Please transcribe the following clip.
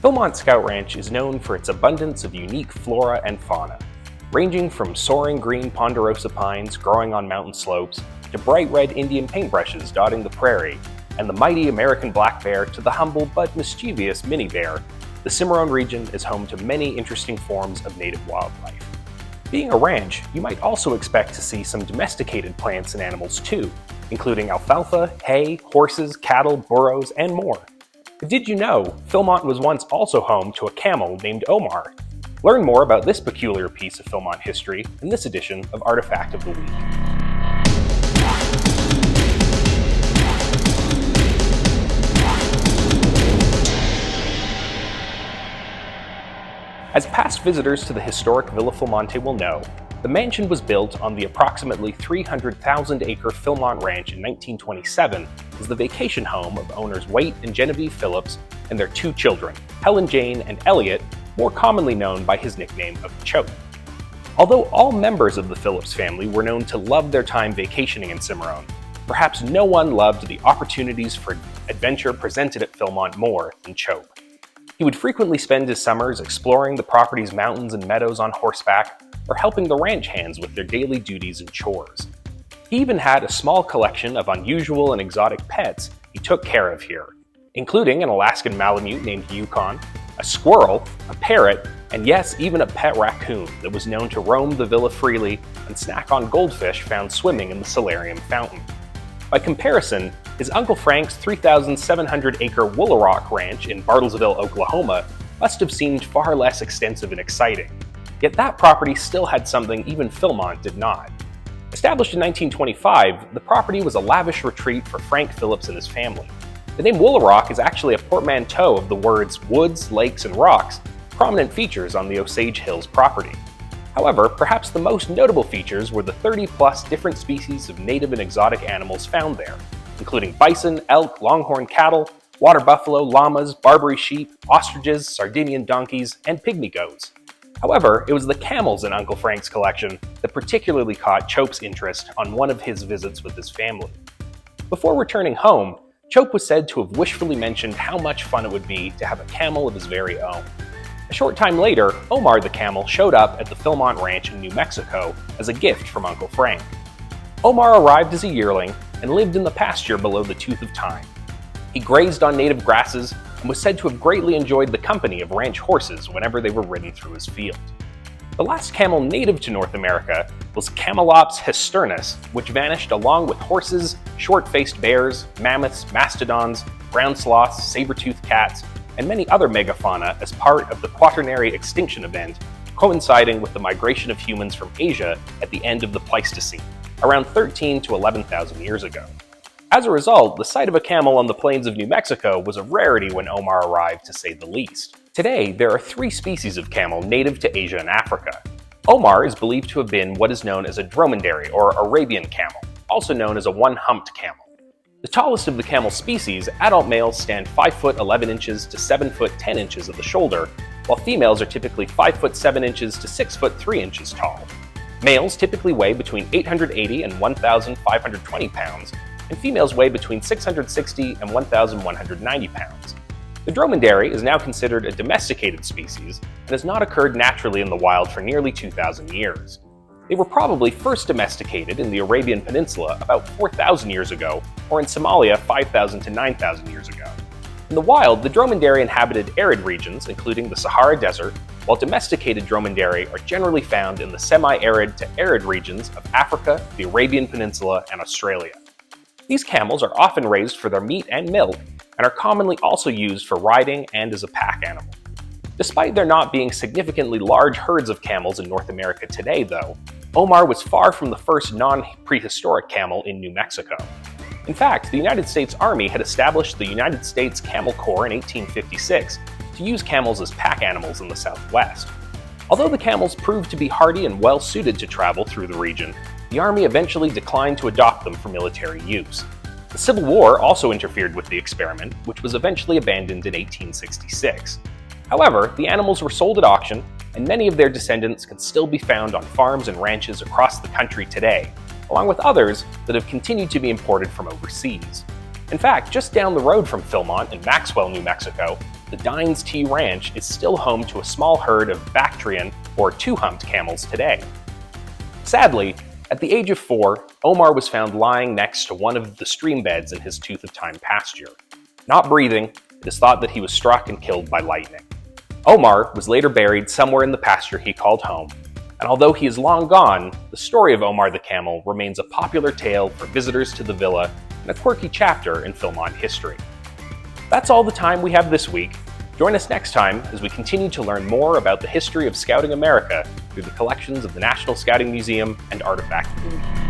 Philmont Scout Ranch is known for its abundance of unique flora and fauna, ranging from soaring green ponderosa pines growing on mountain slopes to bright red Indian paintbrushes dotting the prairie, and the mighty American black bear to the humble but mischievous mini bear. The Cimarron region is home to many interesting forms of native wildlife. Being a ranch, you might also expect to see some domesticated plants and animals too, including alfalfa, hay, horses, cattle, burros, and more. But did you know Philmont was once also home to a camel named Omar? Learn more about this peculiar piece of Philmont history in this edition of Artifact of the Week. As past visitors to the historic Villa Philmonte will know, the mansion was built on the approximately 300,000-acre Philmont Ranch in 1927 as the vacation home of owners Waite and Genevieve Phillips and their two children, Helen Jane and Elliot, more commonly known by his nickname of Chope. Although all members of the Phillips family were known to love their time vacationing in Cimarron, perhaps no one loved the opportunities for adventure presented at Philmont more than Chope. He would frequently spend his summers exploring the property's mountains and meadows on horseback, or helping the ranch hands with their daily duties and chores. He even had a small collection of unusual and exotic pets he took care of here, including an Alaskan Malamute named Yukon, a squirrel, a parrot, and yes, even a pet raccoon that was known to roam the villa freely and snack on goldfish found swimming in the solarium fountain. By comparison, his Uncle Frank's 3,700-acre Woolarock Ranch in Bartlesville, Oklahoma must have seemed far less extensive and exciting. Yet that property still had something even Philmont did not. Established in 1925, the property was a lavish retreat for Frank Phillips and his family. The name Woolarock is actually a portmanteau of the words woods, lakes, and rocks, prominent features on the Osage Hills property. However, perhaps the most notable features were the 30-plus different species of native and exotic animals found there, including bison, elk, longhorn cattle, water buffalo, llamas, Barbary sheep, ostriches, Sardinian donkeys, and pygmy goats. However, it was the camels in Uncle Frank's collection that particularly caught Chope's interest on one of his visits with his family. Before returning home, Chope was said to have wishfully mentioned how much fun it would be to have a camel of his very own. A short time later, Omar the Camel showed up at the Philmont Ranch in New Mexico as a gift from Uncle Frank. Omar arrived as a yearling and lived in the pasture below the Tooth of Time. He grazed on native grasses and was said to have greatly enjoyed the company of ranch horses whenever they were ridden through his field. The last camel native to North America was Camelops histernus, which vanished along with horses, short-faced bears, mammoths, mastodons, ground sloths, saber-toothed cats, and many other megafauna as part of the Quaternary extinction event, coinciding with the migration of humans from Asia at the end of the Pleistocene, around 13 to 11,000 years ago. As a result, the sight of a camel on the plains of New Mexico was a rarity when Omar arrived, to say the least. Today, there are 3 species of camel native to Asia and Africa. Omar is believed to have been what is known as a dromedary or Arabian camel, also known as a one-humped camel. The tallest of the camel species, adult males stand 5 foot 11 inches to 7 foot 10 inches at the shoulder, while females are typically 5 foot 7 inches to 6 foot 3 inches tall. Males typically weigh between 880 and 1,520 pounds, and females weigh between 660 and 1,190 pounds. The dromedary is now considered a domesticated species and has not occurred naturally in the wild for nearly 2,000 years. They were probably first domesticated in the Arabian Peninsula about 4,000 years ago, or in Somalia 5,000 to 9,000 years ago. In the wild, the dromedary inhabited arid regions, including the Sahara Desert, while domesticated dromedary are generally found in the semi-arid to arid regions of Africa, the Arabian Peninsula, and Australia. These camels are often raised for their meat and milk, and are commonly also used for riding and as a pack animal. Despite there not being significantly large herds of camels in North America today, though, Omar was far from the first non-prehistoric camel in New Mexico. In fact, the United States Army had established the United States Camel Corps in 1856 to use camels as pack animals in the Southwest. Although the camels proved to be hardy and well-suited to travel through the region, the Army eventually declined to adopt them for military use. The Civil War also interfered with the experiment, which was eventually abandoned in 1866. However, the animals were sold at auction, and many of their descendants can still be found on farms and ranches across the country today, along with others that have continued to be imported from overseas. In fact, just down the road from Philmont in Maxwell, New Mexico, the Dines T Ranch is still home to a small herd of Bactrian, or two-humped camels today. Sadly, at the age of 4, Omar was found lying next to one of the stream beds in his Tooth of Time pasture. Not breathing, it is thought that he was struck and killed by lightning. Omar was later buried somewhere in the pasture he called home, and although he is long gone, the story of Omar the Camel remains a popular tale for visitors to the villa and a quirky chapter in Philmont history. That's all the time we have this week. Join us next time as we continue to learn more about the history of Scouting America through the collections of the National Scouting Museum and Artifact of the Week.